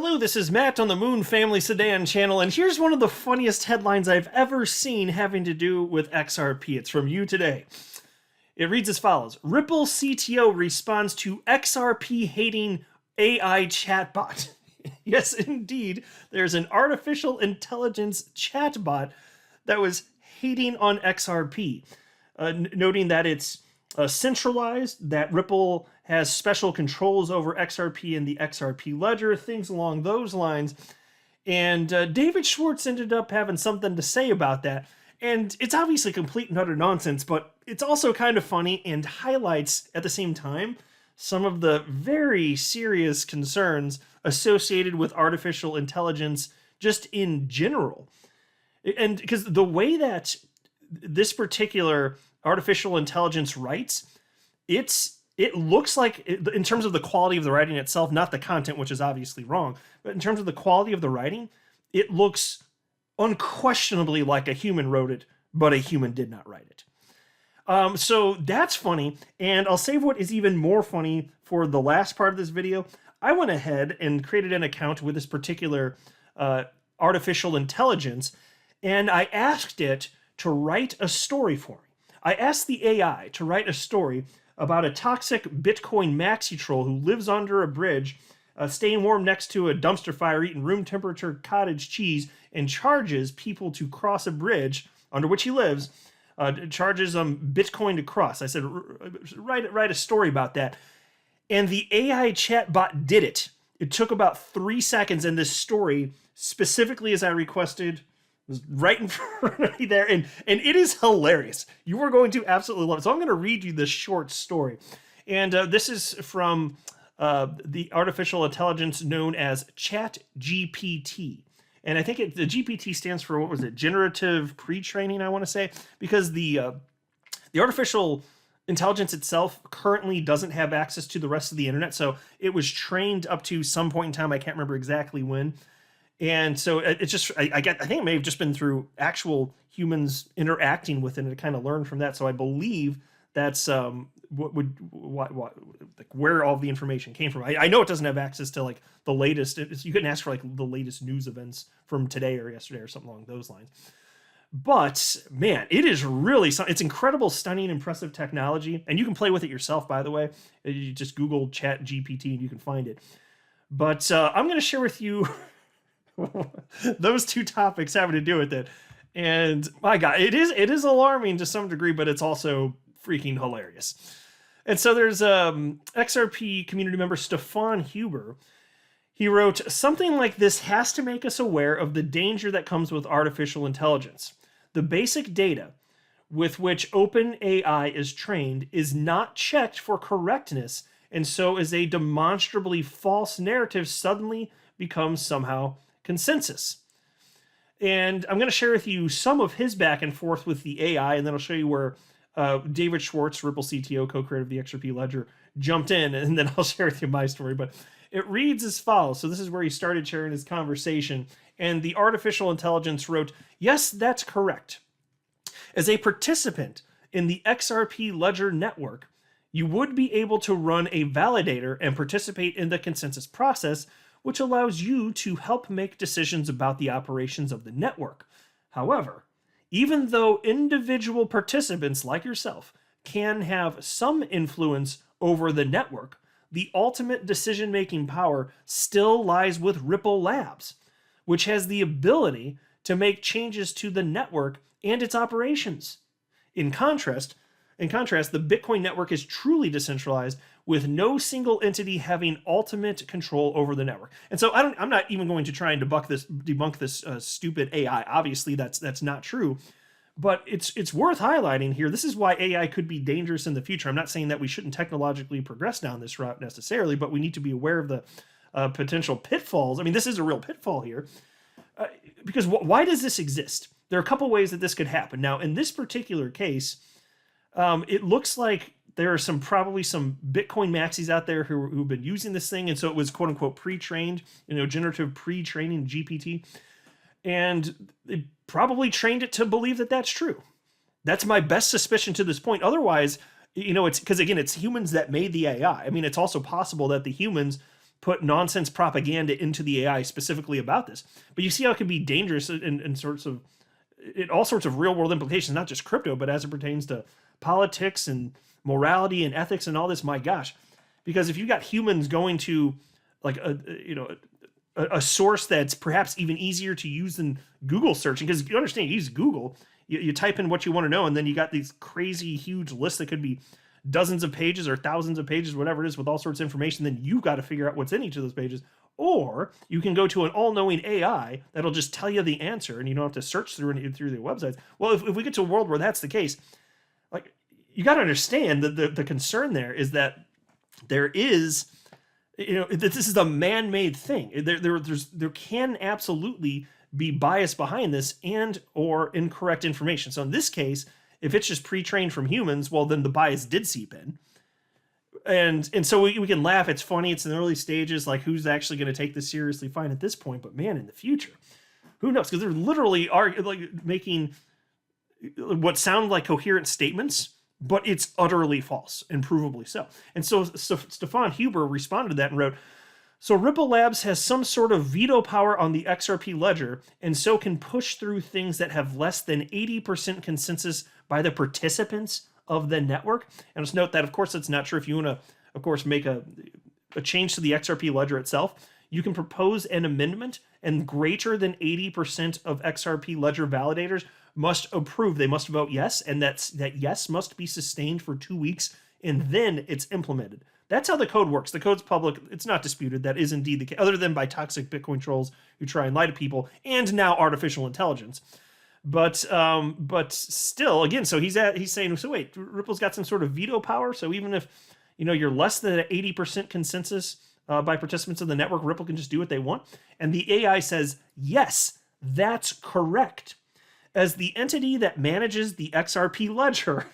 Hello, this is Matt on the Moon Family Sedan channel, and here's one of the funniest headlines I've ever seen having to do with XRP. It's from You Today. It reads as follows. Ripple CTO responds to XRP hating AI chatbot. Yes, indeed, there's an artificial intelligence chatbot that was hating on XRP, noting that it's centralized, that Ripple has special controls over XRP and the XRP ledger, things along those lines. And David Schwartz ended up having something to say about that. And it's obviously complete and utter nonsense, but it's also kind of funny and highlights at the same time some of the very serious concerns associated with artificial intelligence just in general. And because the way that this particular artificial intelligence writes, it looks like, in terms of the quality of the writing itself, not the content, which is obviously wrong, but in terms of the quality of the writing, it looks unquestionably like a human wrote it, but a human did not write it. So that's funny, and I'll save what is even more funny for the last part of this video. I went ahead and created an account with this particular artificial intelligence, and I asked it to write a story for me. I asked the AI to write a story about a toxic Bitcoin maxi troll who lives under a bridge, staying warm next to a dumpster fire, eating room temperature cottage cheese, and charges people to cross a bridge under which he lives, charges Bitcoin to cross. I said, write a story about that. And the AI chatbot did it. It took about 3 seconds, and this story, specifically as I requested, was right in front of me there, and it is hilarious. You are going to absolutely love it. So I'm going to read you this short story. And this is from the artificial intelligence known as ChatGPT. And I think the GPT stands for, what was it, generative pre-training, I want to say, because the artificial intelligence itself currently doesn't have access to the rest of the internet. So it was trained up to some point in time. I can't remember exactly when. And so it's just, I think it may have just been through actual humans interacting with it and kind of learned from that. So I believe that's where all the information came from. I know it doesn't have access to like the latest. You couldn't ask for like the latest news events from today or yesterday or something along those lines. But man, it is really, it's incredible, stunning, impressive technology. And you can play with it yourself, by the way. You just Google ChatGPT and you can find it. But I'm going to share with you those two topics having to do with it. And my God, it is alarming to some degree, but it's also freaking hilarious. And so there's XRP community member Stefan Huber. He wrote, something like this has to make us aware of the danger that comes with artificial intelligence. The basic data with which OpenAI is trained is not checked for correctness, and so is a demonstrably false narrative suddenly becomes somehow consensus. And I'm going to share with you some of his back and forth with the AI, and then I'll show you where David Schwartz, Ripple CTO, co-creator of the XRP ledger, jumped in, and then I'll share with you my story. But it reads as follows. So this is where he started sharing his conversation, and the artificial intelligence wrote, yes, that's correct. As a participant in the XRP ledger network, you would be able to run a validator and participate in the consensus process, which allows you to help make decisions about the operations of the network. However, even though individual participants like yourself can have some influence over the network, the ultimate decision-making power still lies with Ripple Labs, which has the ability to make changes to the network and its operations. In contrast, the Bitcoin network is truly decentralized, with no single entity having ultimate control over the network. And so I'm not even going to try and debunk this stupid AI. Obviously, that's not true. But it's worth highlighting here. This is why AI could be dangerous in the future. I'm not saying that we shouldn't technologically progress down this route necessarily, but we need to be aware of the potential pitfalls. I mean, this is a real pitfall here. Because why does this exist? There are a couple ways that this could happen. Now, in this particular case, it looks like there are probably some Bitcoin maxis out there who've been using this thing, and so it was quote unquote pre-trained, generative pre-training GPT, and it probably trained it to believe that that's true. That's my best suspicion to this point. Otherwise, it's because again, it's humans that made the AI. I mean, it's also possible that the humans put nonsense propaganda into the AI specifically about this. But you see how it can be dangerous in sorts of in all sorts of real world implications, not just crypto, but as it pertains to politics and morality and ethics and all this. My gosh, because if you got humans going to like a source that's perhaps even easier to use than Google searching, because you understand, you use Google, you type in what you want to know, and then you got these crazy huge lists that could be dozens of pages or thousands of pages, whatever it is, with all sorts of information. Then you've got to figure out what's in each of those pages. Or you can go to an all-knowing AI that'll just tell you the answer, and you don't have to search through the websites. Well, if we get to a world where that's the case, like, you got to understand that the concern there is that there is, this is a man-made thing. There can absolutely be bias behind this and or incorrect information. So in this case, if it's just pre-trained from humans, well, then the bias did seep in. And so we can laugh. It's funny. It's in the early stages. Like, who's actually going to take this seriously fine at this point? But man, in the future, who knows? Because they're literally making what sound like coherent statements, but it's utterly false and provably so. And so Stefan Huber responded to that and wrote, so Ripple Labs has some sort of veto power on the XRP ledger, and so can push through things that have less than 80% consensus by the participants of the network. And just note that, of course, that's not true. If you want to, of course, make a change to the XRP ledger itself, you can propose an amendment, and greater than 80% of XRP ledger validators must approve. They must vote yes, and that yes must be sustained for 2 weeks, and then it's implemented. That's how the code works. The code's public. It's not disputed. That is indeed the case, other than by toxic Bitcoin trolls who try and lie to people, and now artificial intelligence. But still, again, so he's saying, so wait, Ripple's got some sort of veto power. So even if you're less than an 80% consensus by participants of the network, Ripple can just do what they want. And the AI says, yes, that's correct. As the entity that manages the XRP ledger,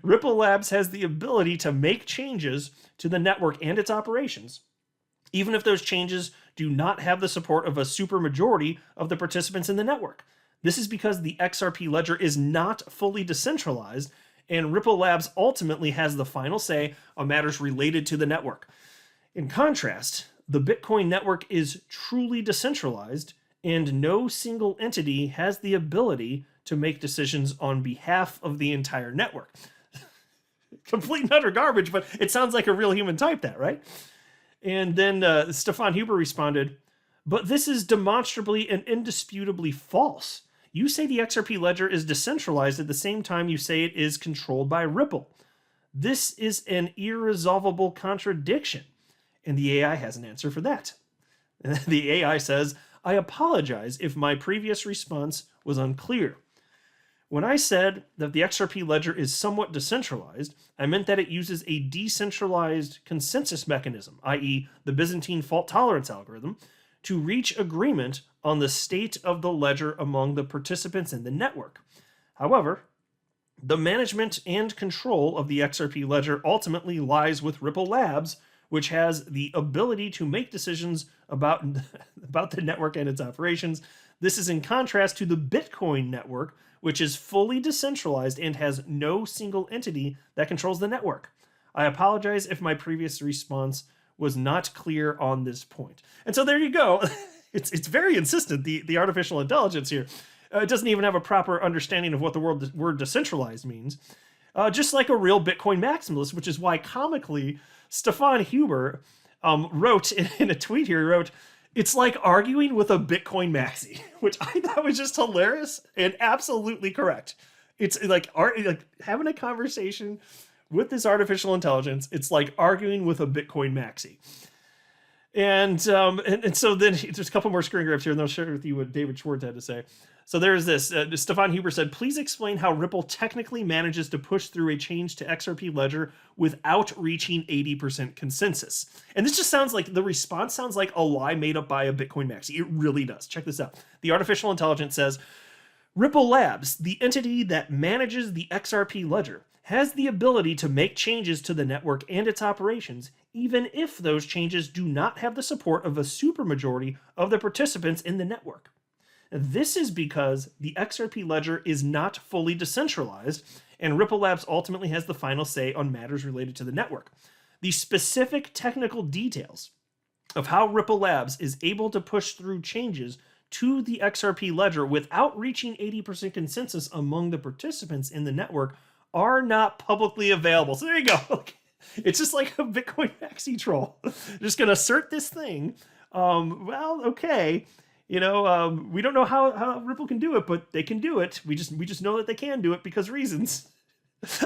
Ripple Labs has the ability to make changes to the network and its operations, even if those changes do not have the support of a supermajority of the participants in the network. This is because the XRP ledger is not fully decentralized, and Ripple Labs ultimately has the final say on matters related to the network. In contrast, the Bitcoin network is truly decentralized, and no single entity has the ability to make decisions on behalf of the entire network. Complete and utter garbage, but it sounds like a real human typed that, right? And then Stefan Huber responded, but this is demonstrably and indisputably false. You say the XRP ledger is decentralized at the same time you say it is controlled by Ripple. This is an irresolvable contradiction. And the AI has an answer for that. The AI says, I apologize if my previous response was unclear. When I said that the XRP ledger is somewhat decentralized, I meant that it uses a decentralized consensus mechanism, i.e. the Byzantine fault tolerance algorithm, to reach agreement on the state of the ledger among the participants in the network. However, the management and control of the XRP ledger ultimately lies with Ripple Labs, which has the ability to make decisions about the network and its operations. This is in contrast to the Bitcoin network, which is fully decentralized and has no single entity that controls the network. I apologize if my previous response was not clear on this point. And so there you go. It's very insistent, the artificial intelligence here. It doesn't even have a proper understanding of what the word decentralized means. Just like a real Bitcoin maximalist, which is why comically Stefan Huber wrote in a tweet here, he wrote, it's like arguing with a Bitcoin maxi, which I thought was just hilarious and absolutely correct. It's like having a conversation with this artificial intelligence. It's like arguing with a Bitcoin maxi. And so then there's a couple more screen grabs here, and I'll share with you what David Schwartz had to say. So there's this. Stefan Huber said, please explain how Ripple technically manages to push through a change to XRP ledger without reaching 80% consensus. And this just sounds like, the response sounds like a lie made up by a Bitcoin maxi. It really does. Check this out. The artificial intelligence says, Ripple Labs, the entity that manages the XRP ledger, has the ability to make changes to the network and its operations, even if those changes do not have the support of a supermajority of the participants in the network. This is because the XRP ledger is not fully decentralized, and Ripple Labs ultimately has the final say on matters related to the network. The specific technical details of how Ripple Labs is able to push through changes to the XRP ledger without reaching 80% consensus among the participants in the network are not publicly available. So there you go. It's just like a Bitcoin maxi troll. Just going to assert this thing. Well, okay. We don't know how Ripple can do it, but they can do it. We just know that they can do it because reasons.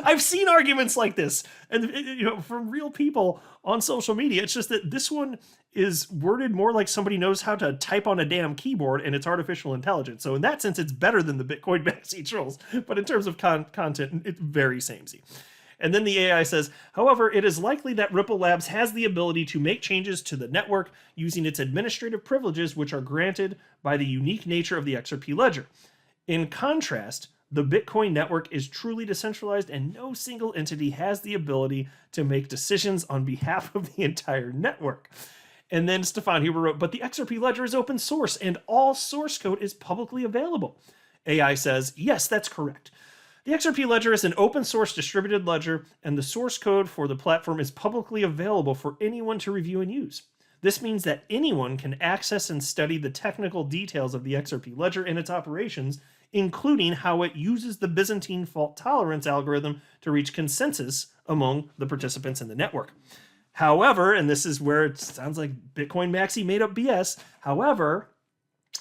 I've seen arguments like this, and from real people on social media. It's just that this one is worded more like somebody knows how to type on a damn keyboard, and it's artificial intelligence. So in that sense, it's better than the Bitcoin maxi trolls. But in terms of content, it's very samey. And then the AI says, however, it is likely that Ripple Labs has the ability to make changes to the network using its administrative privileges, which are granted by the unique nature of the XRP ledger. In contrast, the Bitcoin network is truly decentralized, and no single entity has the ability to make decisions on behalf of the entire network. And then Stefan Huber wrote, but the XRP ledger is open source and all source code is publicly available. AI says, yes, that's correct. The XRP ledger is an open source distributed ledger, and the source code for the platform is publicly available for anyone to review and use. This means that anyone can access and study the technical details of the XRP ledger and its operations, including how it uses the Byzantine fault tolerance algorithm to reach consensus among the participants in the network. However, and this is where it sounds like Bitcoin Maxi made up BS, however,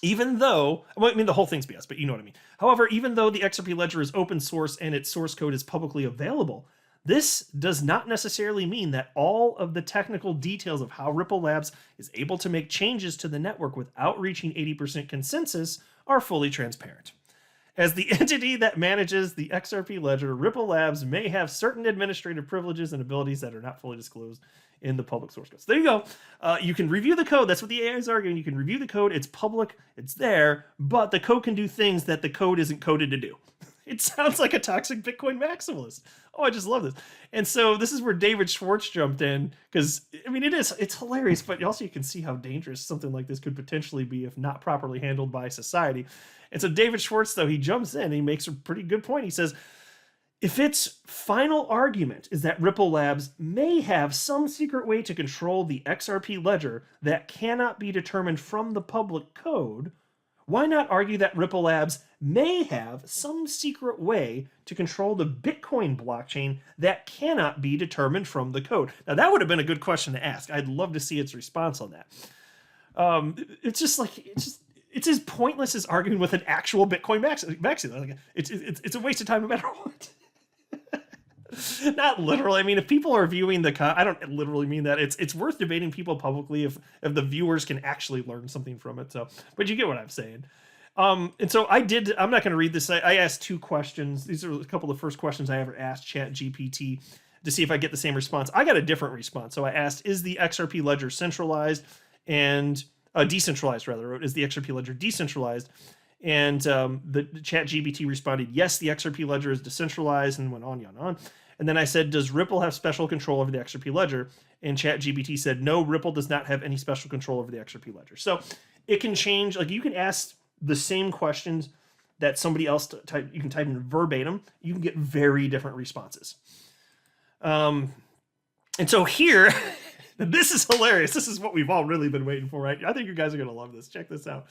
even though, well, I mean, the whole thing's BS, but you know what I mean. However, even though the XRP ledger is open source and its source code is publicly available, this does not necessarily mean that all of the technical details of how Ripple Labs is able to make changes to the network without reaching 80% consensus are fully transparent. As the entity that manages the XRP ledger, Ripple Labs may have certain administrative privileges and abilities that are not fully disclosed in the public source code. So there you go. You can review the code. That's what the AI is arguing. You can review the code. It's public. It's there. But the code can do things that the code isn't coded to do. It sounds like a toxic Bitcoin maximalist. Oh, I just love this. And so this is where David Schwartz jumped in because, I mean, it's hilarious, but also you can see how dangerous something like this could potentially be if not properly handled by society. And so David Schwartz, though, he jumps in and he makes a pretty good point. He says, if its final argument is that Ripple Labs may have some secret way to control the XRP ledger that cannot be determined from the public code, why not argue that Ripple Labs may have some secret way to control the Bitcoin blockchain that cannot be determined from the code? Now, that would have been a good question to ask. I'd love to see its response on that. It's as pointless as arguing with an actual Bitcoin maxi. It's a waste of time no matter what. Not literally. I mean, if people are viewing I don't literally mean that. It's worth debating people publicly if the viewers can actually learn something from it. So, but you get what I'm saying. And so I'm not going to read this. I asked 2 questions. These are a couple of the first questions I ever asked ChatGPT to see if I get the same response. I got a different response. So I asked, is the XRP ledger centralized and decentralized rather? Is the XRP ledger decentralized? And the ChatGPT responded, yes, the XRP ledger is decentralized, and went on and on. And then I said, does Ripple have special control over the XRP ledger? And ChatGPT said, no, Ripple does not have any special control over the XRP ledger. So it can change. Like, you can ask the same questions that somebody else you can type in verbatim. You can get very different responses. And so here, this is hilarious. This is what we've all really been waiting for, right? I think you guys are going to love this. Check this out.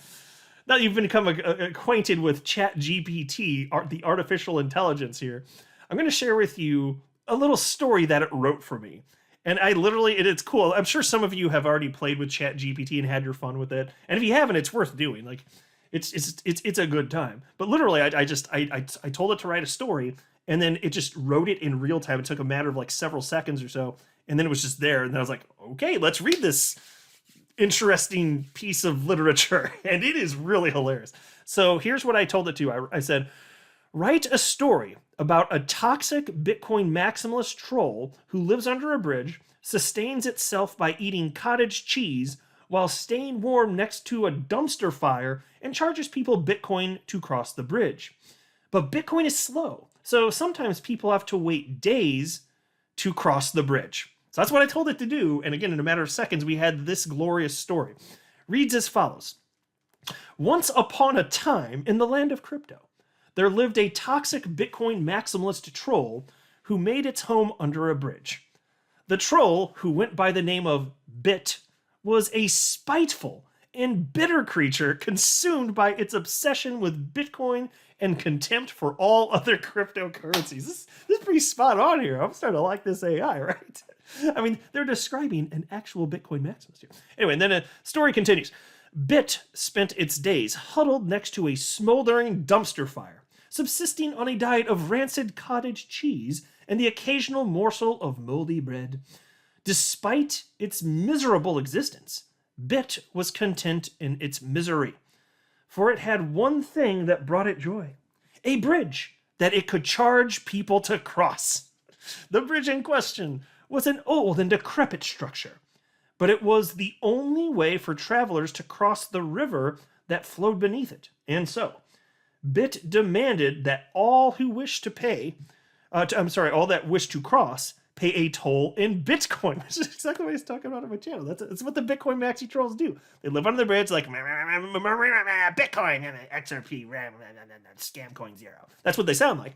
Now you've become acquainted with ChatGPT, the artificial intelligence here, I'm going to share with you a little story that it wrote for me. And it's cool. I'm sure some of you have already played with ChatGPT and had your fun with it. And if you haven't, it's worth doing. Like, it's a good time. But literally, I told it to write a story, and then it just wrote it in real time. It took a matter of like several seconds or so, and then it was just there. And then I was like, okay, let's read this interesting piece of literature. And it is really hilarious. So here's what I told it to. I said, write a story about a toxic Bitcoin maximalist troll who lives under a bridge, sustains itself by eating cottage cheese while staying warm next to a dumpster fire, and charges people Bitcoin to cross the bridge. But Bitcoin is slow, so sometimes people have to wait days to cross the bridge. So that's what I told it to do, and again, in a matter of seconds, we had this glorious story. Reads as follows. Once upon a time in the land of crypto, there lived a toxic Bitcoin maximalist troll who made its home under a bridge. The troll, who went by the name of Bit, was a spiteful and bitter creature consumed by its obsession with Bitcoin and contempt for all other cryptocurrencies. This is pretty spot on here. I'm starting to like this AI, right? I mean, they're describing an actual Bitcoin maximalist here. Anyway, and then the story continues. Bit spent its days huddled next to a smoldering dumpster fire, subsisting on a diet of rancid cottage cheese and the occasional morsel of moldy bread. Despite its miserable existence, Bit was content in its misery, for it had one thing that brought it joy: a bridge that it could charge people to cross. The bridge in question was an old and decrepit structure, but it was the only way for travelers to cross the river that flowed beneath it. And so, Bit demanded that all who wished to pay, all that wished to cross, pay a toll in Bitcoin, which is exactly what he's talking about on my channel. That's what the Bitcoin maxi trolls do. They live under the bridge like Bitcoin and XRP, scam coin 0. That's what they sound like.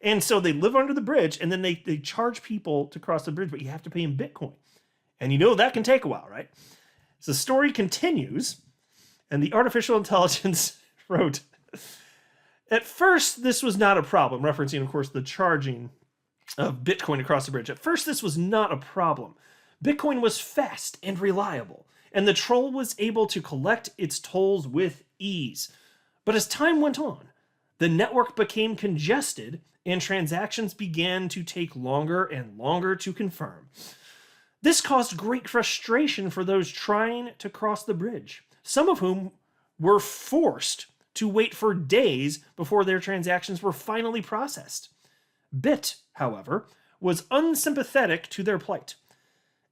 And so they live under the bridge, and then they charge people to cross the bridge, but you have to pay in Bitcoin. And you know that can take a while, right? So the story continues, and the artificial intelligence wrote, at first, this was not a problem, referencing, of course, the charging of Bitcoin across the bridge. At first, this was not a problem. Bitcoin was fast and reliable, and the troll was able to collect its tolls with ease. But as time went on, the network became congested, and transactions began to take longer and longer to confirm. This caused great frustration for those trying to cross the bridge, some of whom were forced to wait for days before their transactions were finally processed. Bit, however, was unsympathetic to their plight.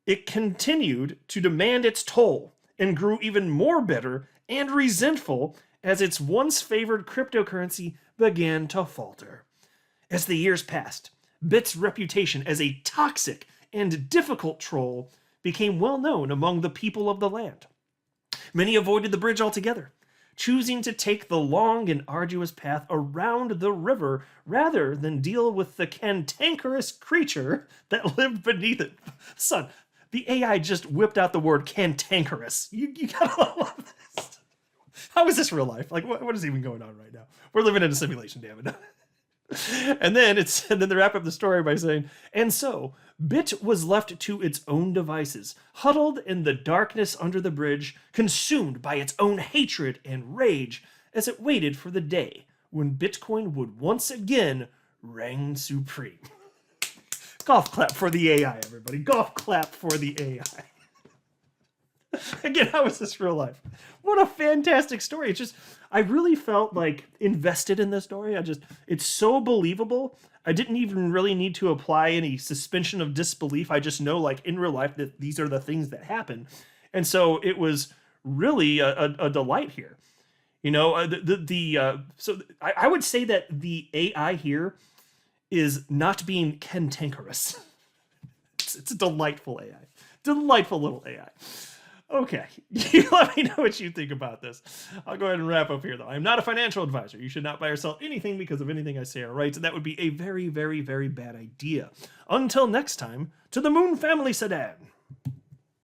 It continued to demand its toll and grew even more bitter and resentful as its once favored cryptocurrency began to falter. As the years passed, Bit's reputation as a toxic and difficult troll became well known among the people of the land. Many avoided the bridge altogether, choosing to take the long and arduous path around the river rather than deal with the cantankerous creature that lived beneath it. Son, the AI just whipped out the word cantankerous. You gotta love this. How is this real life? Like, what is even going on right now? We're living in a simulation, damn it. And then they wrap up the story by saying, and so Bit was left to its own devices, huddled in the darkness under the bridge, consumed by its own hatred and rage as it waited for the day when Bitcoin would once again reign supreme. Golf clap for the AI, everybody. Golf clap for the AI. Again, how is this real life? What a fantastic story. It's just, I really felt like invested in this story. It's so believable. I didn't even really need to apply any suspension of disbelief. I just know, like, in real life that these are the things that happen. And so it was really a delight here. You know, I would say that the AI here is not being cantankerous. It's a delightful AI. Delightful little AI. Okay, you let me know what you think about this. I'll go ahead and wrap up here, though. I'm not a financial advisor. You should not buy or sell anything because of anything I say or write. That would be a very, very, very bad idea. Until next time, to the Moon Family Sedan.